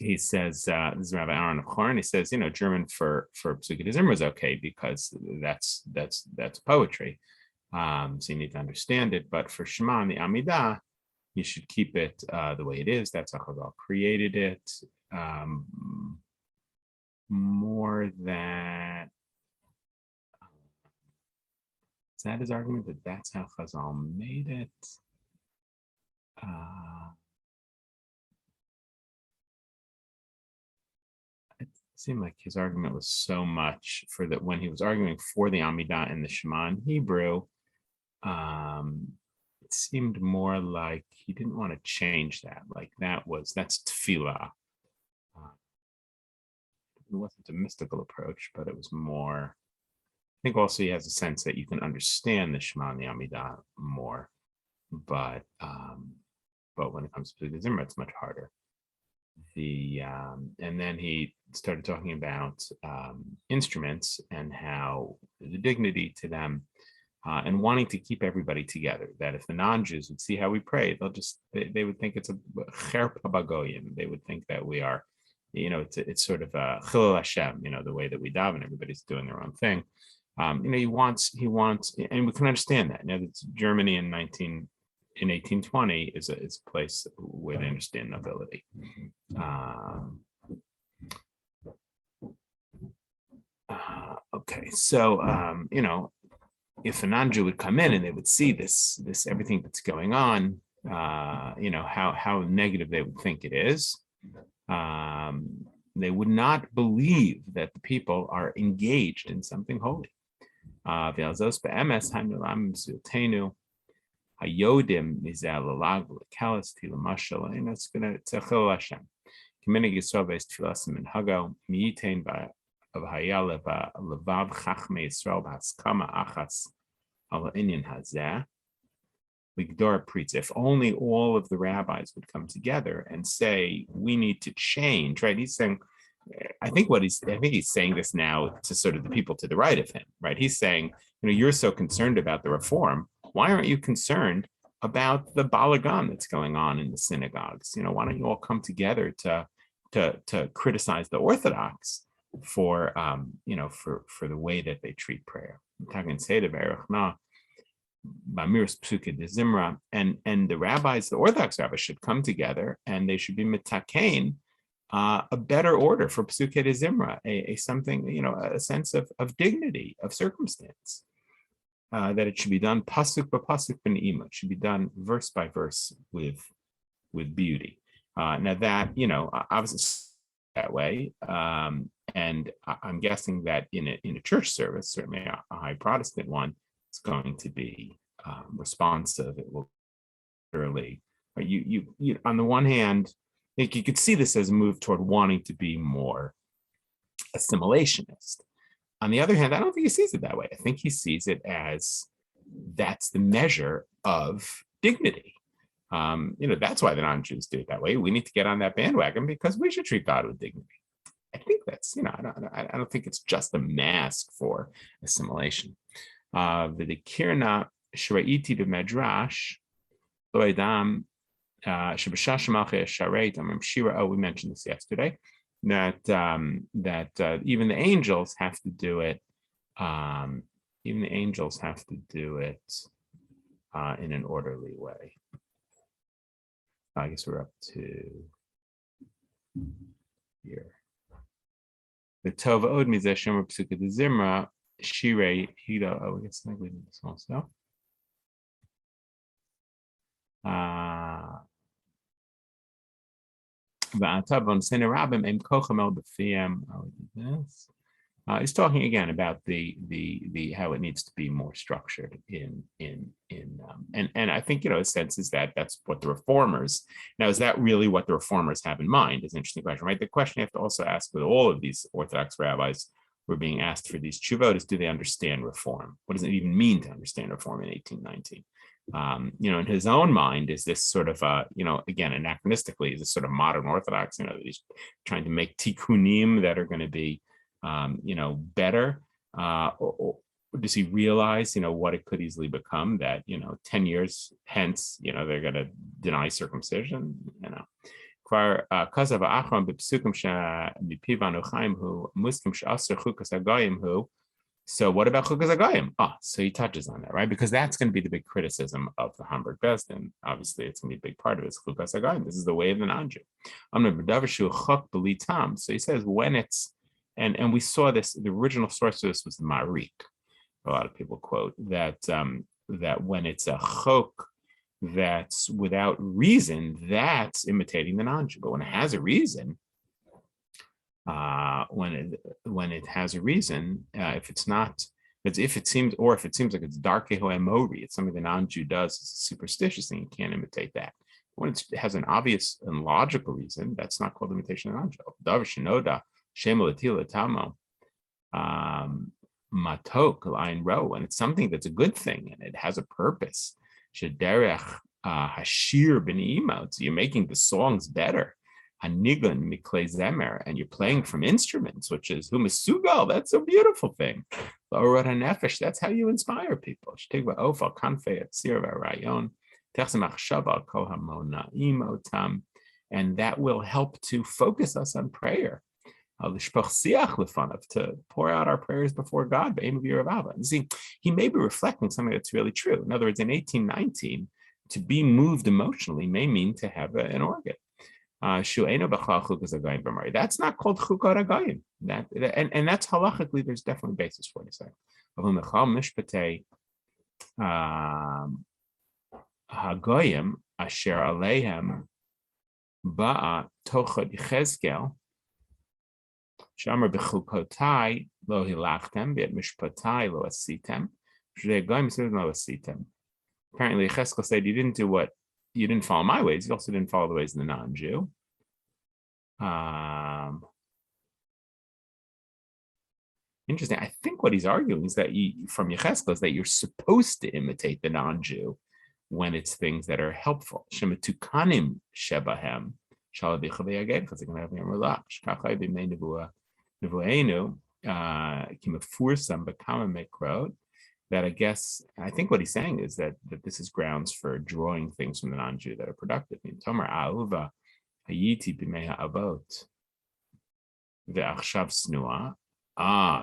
he says, this is Rabbi Aaron of Horn. He says, German for Psukkah Zimra is okay because that's poetry. So you need to understand it. But for Shema and the Amidah, you should keep it the way it is. That's how Chazal created it. More that is that his argument that that's how Chazal made it. It seemed like his argument was so much for that when he was arguing for the Amidah and the Shema in Hebrew. It seemed more like he didn't want to change that. Like that's tefillah. It wasn't a mystical approach, but it was more. I think also he has a sense that you can understand the Shema and the Amidah more, but when it comes to the Zimra, it's much harder. And then he started talking about instruments and how the dignity to them. And wanting to keep everybody together, that if the non-Jews would see how we pray, they would think it's a cherpa bagoyim. They would think that we are, it's sort of a chilul Hashem, the way that we daven, everybody's doing their own thing. He wants, and we can understand that. Germany in 1820 is a place where they understand nobility. Okay, so if a non-Jew would come in and they would see this everything that's going on, how negative they would think it is. They would not believe that the people are engaged in something holy. It's if only all of the rabbis would come together and say we need to change, right? He's saying, I think he's saying this now to sort of the people to the right of him, right? He's saying, you're so concerned about the reform. Why aren't you concerned about the balagan that's going on in the synagogues? Why don't you all come together to criticize the Orthodox for the way that they treat prayer? And the rabbis, the Orthodox rabbis, should come together and they should be mitakein a better order for Psukkah Zimra, a something, a sense of dignity, of circumstance, that it should be done pasuk b'pasuk b'ne'ima. It should be done verse by verse with beauty. Now that, obviously that way, and I'm guessing that in a church service, certainly a high Protestant one, it's going to be responsive. It will literally, you on the one hand, you could see this as a move toward wanting to be more assimilationist. On the other hand, I don't think he sees it that way. I think he sees it as that's the measure of dignity. That's why the non-Jews do it that way. We need to get on that bandwagon because we should treat God with dignity. I think that's, I don't think it's just a mask for assimilation. V'dekirna shreiti b'medrash lo edam sheb'shah shemalchei sharet amim shira. Oh, we mentioned this yesterday. That even the angels have to do it. Even the angels have to do it in an orderly way. I guess we're up to here. The Tova Od Mizeh Shomer Psukkah Zimra Shirei Hida. Oh, I guess I think we did this also. He's talking again about the how it needs to be more structured and I think his sense is that that's what the reformers. Now, is that really what the reformers have in mind? Is an interesting question, right? The question you have to also ask with all of these Orthodox rabbis who are being asked for these tshuvot is, do they understand reform? What does it even mean to understand reform in 1819? In his own mind, is this sort of again, anachronistically, is this sort of modern Orthodox, he's trying to make tikkunim that are going to be better, or does he realize, what it could easily become, that, 10 years hence, they're going to deny circumcision, כבר כזב האחרון בפסוקים שמפיו אנו חיים הוא מוסכים שאסר חוקס הגויים הוא. So what about Chukas Agayim? So he touches on that, right? Because that's going to be the big criticism of the Hamburg Besdin. Obviously, it's going to be a big part of it. Is Chukas Agayim. This is the way of the non-Jew. So he says when it's, and we saw this, the original source of this was the Marik. A lot of people quote that that when it's a chok that's without reason, that's imitating the non-Jew. But when it has a reason, when it has a reason, if it seems like it's darkeho emori, it's something the non-Jew does, it's a superstitious thing, you can't imitate that. When it has an obvious and logical reason, that's not called imitation of non-Jew. Davar shenoda shemolatila tamo matok lain ro, when it's something that's a good thing and it has a purpose. Shederech hashir b'niimot, so you're making the songs better. Hanigun miklei zemer, and you're playing from instruments, which is humasugal. That's a beautiful thing. L'orot hanefesh, that's how you inspire people. Shtigva ofal kanfei atzir v'rayon techsemach shaval kol hamonaim otam, and that will help to focus us on prayer. To pour out our prayers before God. And see, he may be reflecting something that's really true. In other words, in 1819, to be moved emotionally may mean to have an organ. That's not called chukot agayim. And that's halachically, there's definitely basis for it. Hagoyim asher aleihem ba'a tochad Yechezkel shamar b'chukotai lo hilachtem v'et mishpatai lo asitem shregoyim says lo asitem. Apparently, Yechezkel said, you didn't follow my ways. You also didn't follow the ways of the non-Jew. Interesting. I think what he's arguing is that from Yechezkel is that you're supposed to imitate the non-Jew when it's things that are helpful. Shemetukanim shebahem shalavichaveyaget nevuenu kimefursam bekama mekrot. That I think what he's saying is that this is grounds for drawing things from the non-Jew that are productive. Tomer ahuva hayiti b'meha avot ve'achshav snua.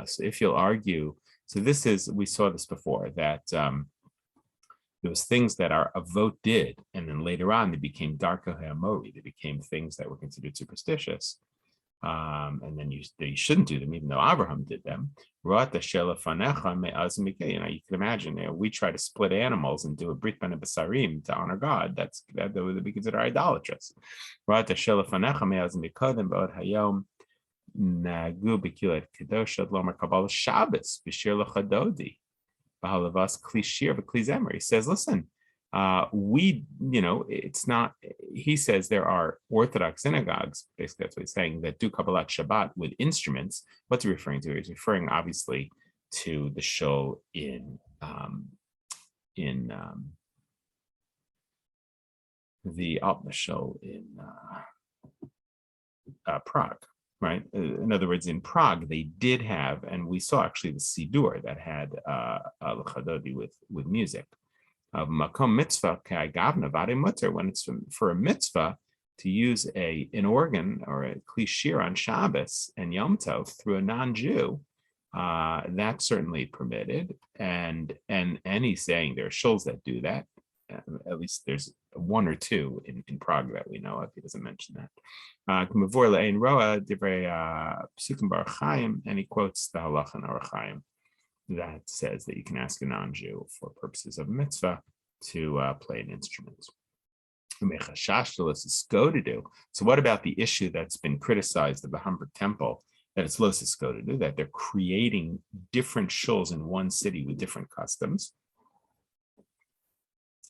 So if you'll argue, so this is, we saw this before, that there was things that our avot did, and then later on they became darka ha'amori, they became things that were considered superstitious. And then you shouldn't do them, even though Abraham did them. You can imagine, we try to split animals and do a brit ben basarim to honor God. That would be considered idolatrous. He says, listen, it's not, he says there are Orthodox synagogues, basically that's what he's saying, that do Kabbalat Shabbat with instruments. What's he referring to? He's referring obviously to the shul in Prague, right? In other words, in Prague, they did have, and we saw actually the Sidur that had Al-Chadodi with music. Of makom mitzvah k'agavna v'adei mutter, when it's for a mitzvah to use an organ or a kli shir on Shabbos and Yom Tov through a non-Jew, that's certainly permitted. And he's saying there are shuls that do that. At least there's one or two in Prague that we know of. He doesn't mention that. And he quotes the halacha in Orach Chaim that says that you can ask a non-Jew for purposes of mitzvah to play an instrument. So what about the issue that's been criticized of the Hamburg Temple, that it's lo siskodedu, that they're creating different shuls in one city with different customs?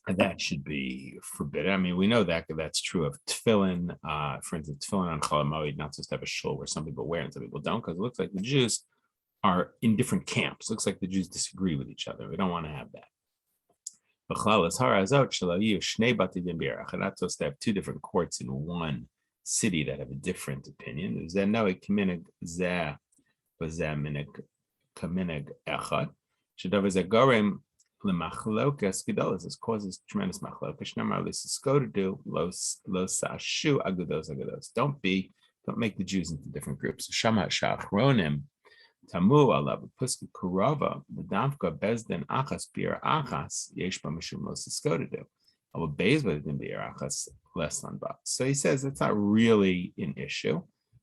And that should be forbidden. I mean, we know that that's true of tefillin. For instance, tefillin on Chol HaMoed, not just to have a shul where some people wear and some people don't, because it looks like the Jews are in different camps. Looks like the Jews disagree with each other. We don't want to have that. And that's supposed to have two different courts in one city that have a different opinion. Lemachlokas gedolos. This causes tremendous machlokas. Shnamar l'sisko to do los sashu agudos. Don't make the Jews into different groups. Shama shachronim tamu alav puska kurava v'davka bezdin achas bir achas yesh ba mishum los sisko to do. I will base bezdin bir achas less than ba. So he says it's not really an issue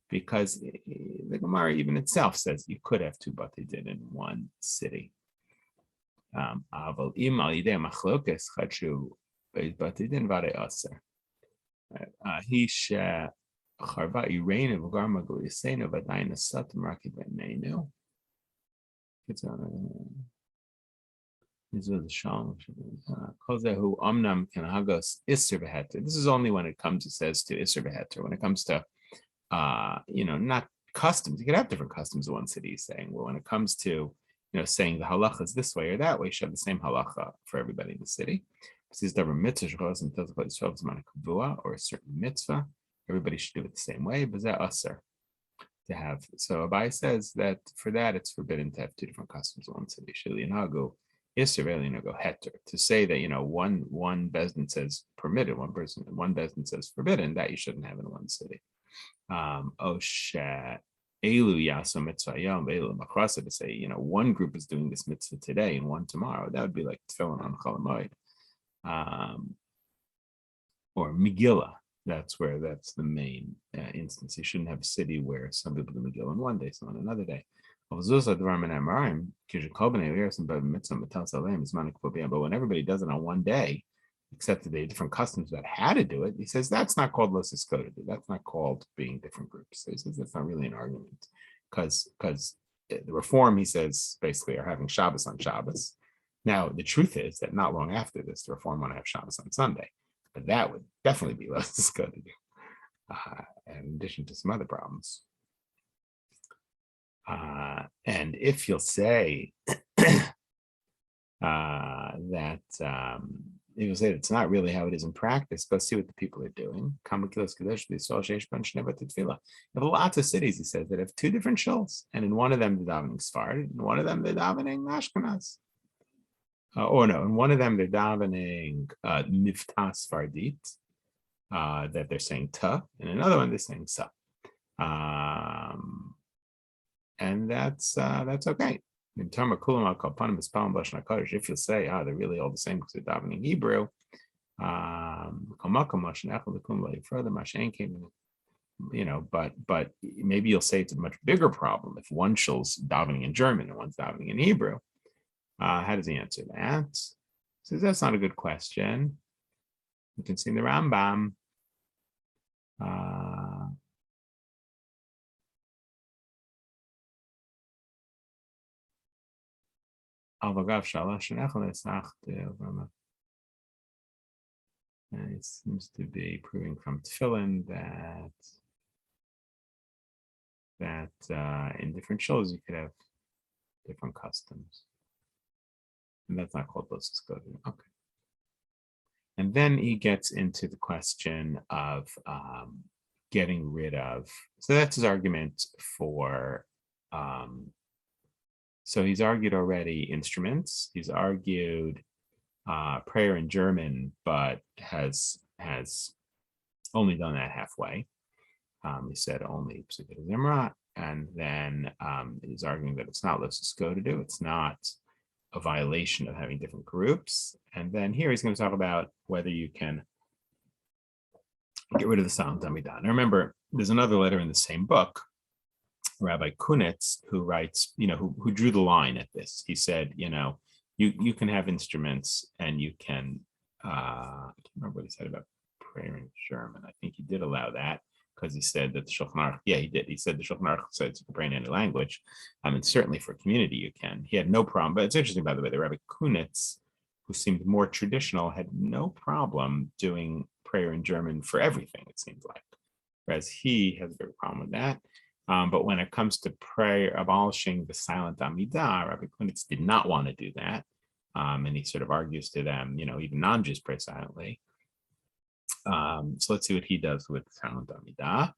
because the Gemara even itself says you could have two batei din in one city. Aval im al yidei machlokes chadshu beis batei din v'arei aser. He charva ireinu v'garma g'lisenu v'adayin asatim raki b'neinu. It's this is the shalom. Kozehu omnam can hagos iser beheter. This is only when it comes. It says to iser beheter. When it comes to not customs. You could have different customs in one city. He's saying, well, when it comes to saying the halacha is this way or that way, you should have the same halacha for everybody in the city. Or a certain mitzvah, everybody should do it the same way. But that usher to have. So Abai says that for that it's forbidden to have two different customs in one city. Shilianago go heter. To say that one bezdin says permitted, one bezdin says forbidden, that you shouldn't have in one city. Elu yasa mitzvah yom elu makrasa, to say one group is doing this mitzvah today and one tomorrow, that would be like tefillin on Chol Hamoed, or Megillah. That's the main instance. You shouldn't have a city where some people do Megillah on one day, some on another day. But when everybody does it on one day, except that they have different customs about how to do it, he says that's not called los iskoda. That's not called being different groups. So he says that's not really an argument, because the reform, he says, basically are having Shabbos on Shabbos. Now the truth is that not long after this, the reform want to have Shabbos on Sunday, but that would definitely be los iskoda, in addition to some other problems. And if you'll say that you will say it's not really how it is in practice, go see what the people are doing. You have lots of cities, he says, that have two different shuls, and in one of them they're davening Sfarad, in one of them they're davening Ashkenaz. In one of them they're davening Miftah Sfardit, that they're saying Ta, and another one they're saying Sa. And that's okay. In terms of kulam al kalpanim ispalim b'lashon hakodesh, if you say, they're really all the same because they're davening Hebrew, but maybe you'll say it's a much bigger problem if one shul's davening in German and one's davening in Hebrew. How does he answer that? He says that's not a good question. You can see in the Rambam. And it seems to be proving from Tefillin that in different shows you could have different customs, and that's not called los iskoda. Okay. And then he gets into the question of getting rid of. So that's his argument for. So he's argued already instruments. He's argued prayer in German, but has only done that halfway. He said only Psukkah Zimra, and then he's arguing that it's not los iskoda to do. It's not a violation of having different groups. And then here he's going to talk about whether you can get rid of the silent Amidah. Now remember, there's another letter in the same book, Rabbi Kunitz, who writes, who drew the line at this. He said, you can have instruments and you can, I can't remember what he said about prayer in German. I think he did allow that because he said that the Shulchan Aruch, he did. He said the Shulchan Aruch said you can pray in any language. And certainly for community you can. He had no problem, but it's interesting, by the way, the Rabbi Kunitz, who seemed more traditional, had no problem doing prayer in German for everything, it seems like. Whereas he has a big problem with that. But when it comes to prayer, abolishing the silent Amidah, Rabbi Kunitz did not want to do that. And he sort of argues to them, even non-Jews pray silently. So let's see what he does with silent Amidah.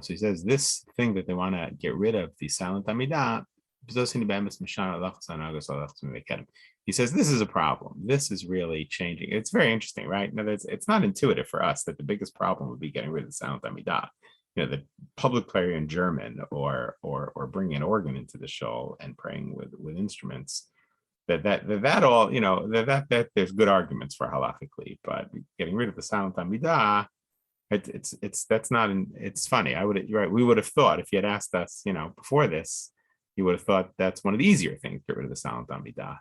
So he says this thing that they want to get rid of, the silent Amidah, He says this is a problem. This is really changing. It's very interesting, right? Now, it's not intuitive for us that the biggest problem would be getting rid of the sound Amidah. The public prayer in German or bringing an organ into the shul and praying with instruments. That all, that there's good arguments for halachically, but getting rid of the silent Amidah, it's funny. You're right. We would have thought if you had asked us, before this, you would have thought that's one of the easier things, get rid of the silent Amidah.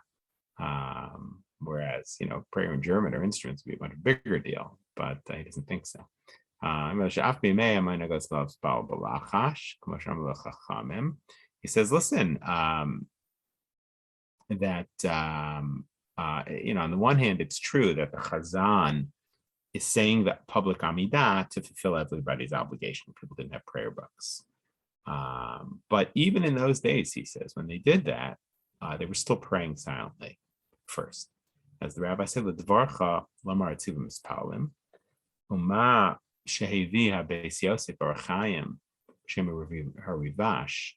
Whereas, prayer in German or instruments would be a much bigger deal, but he doesn't think so. He says, listen, that on the one hand, it's true that the Chazan is saying that public Amidah to fulfill everybody's obligation. People didn't have prayer books. But even in those days, he says, when they did that, they were still praying silently first. As the rabbi said, L'dvarcha lamar etzivim mispalim, Uma shehevi ha-beis Yosef Arachayim Shem Harivash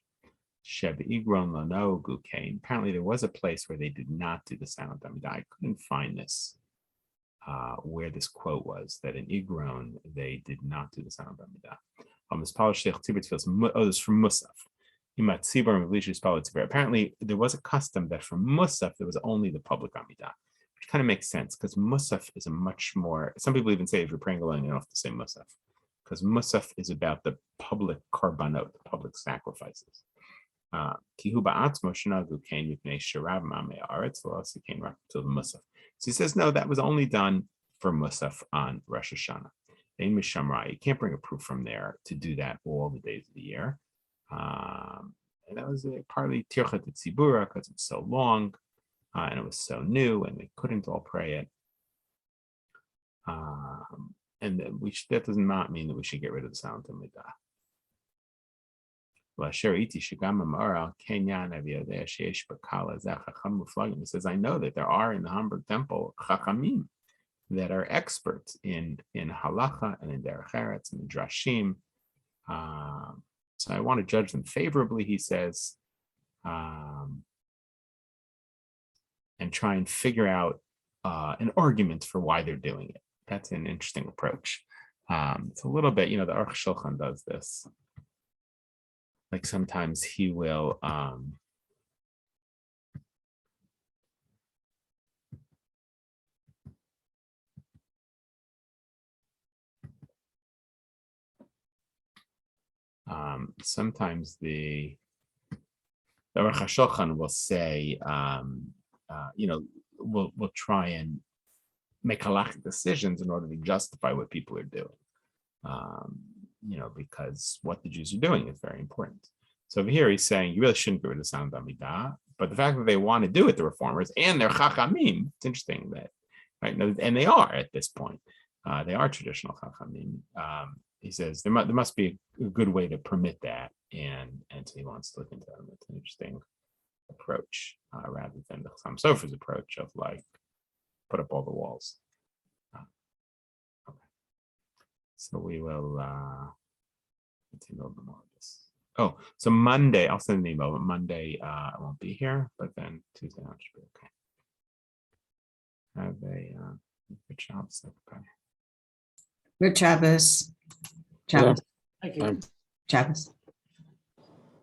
Sheb Igron Lanogu Kain. Apparently, there was a place where they did not do the silent Amidah. I couldn't find this, where this quote was, that in Igron, they did not do the silent Amidah. This is from Musaf. Apparently, there was a custom that for Musaf, there was only the public Amidah, which kind of makes sense because Musaf is a much more, some people even say if you're praying alone, you don't have to say Musaf, because Musaf is about the public korbanot, the public sacrifices. So he says, no, that was only done for Musaf on Rosh Hashanah. You can't bring a proof from there to do that all the days of the year. And that was partly Tirchat Tzibura because it's so long and it was so new and they couldn't all pray it. And that does not mean that we should get rid of the silent Amidah. He says, I know that there are in the Hamburg temple Chachamim that are experts in halacha and in derech eretz and in drashim. So I want to judge them favorably, he says, and try and figure out an argument for why they're doing it. That's an interesting approach. It's a little bit, the Aruch Shulchan does this. Like sometimes he will sometimes the Aruch HaShulchan will say, we'll try and make halachic decisions in order to justify what people are doing. Because what the Jews are doing is very important. So over here, he's saying you really shouldn't get rid of sound Amidah, but the fact that they want to do it, the reformers, and they're Chachamim, it's interesting that, right? And they are at this point. They are traditional Chachamim. He says there must be a good way to permit that, and so he wants to look into them. It's an interesting approach rather than the Chassam Sofer's approach of like put up all the walls. So we will continue a little bit more of this. Oh, so Monday, I'll send an email, but Monday I won't be here, but then Tuesday I should be okay. Have a good Shabbos, everybody. Good Shabbos. Shabbos. Thank you. Shabbos.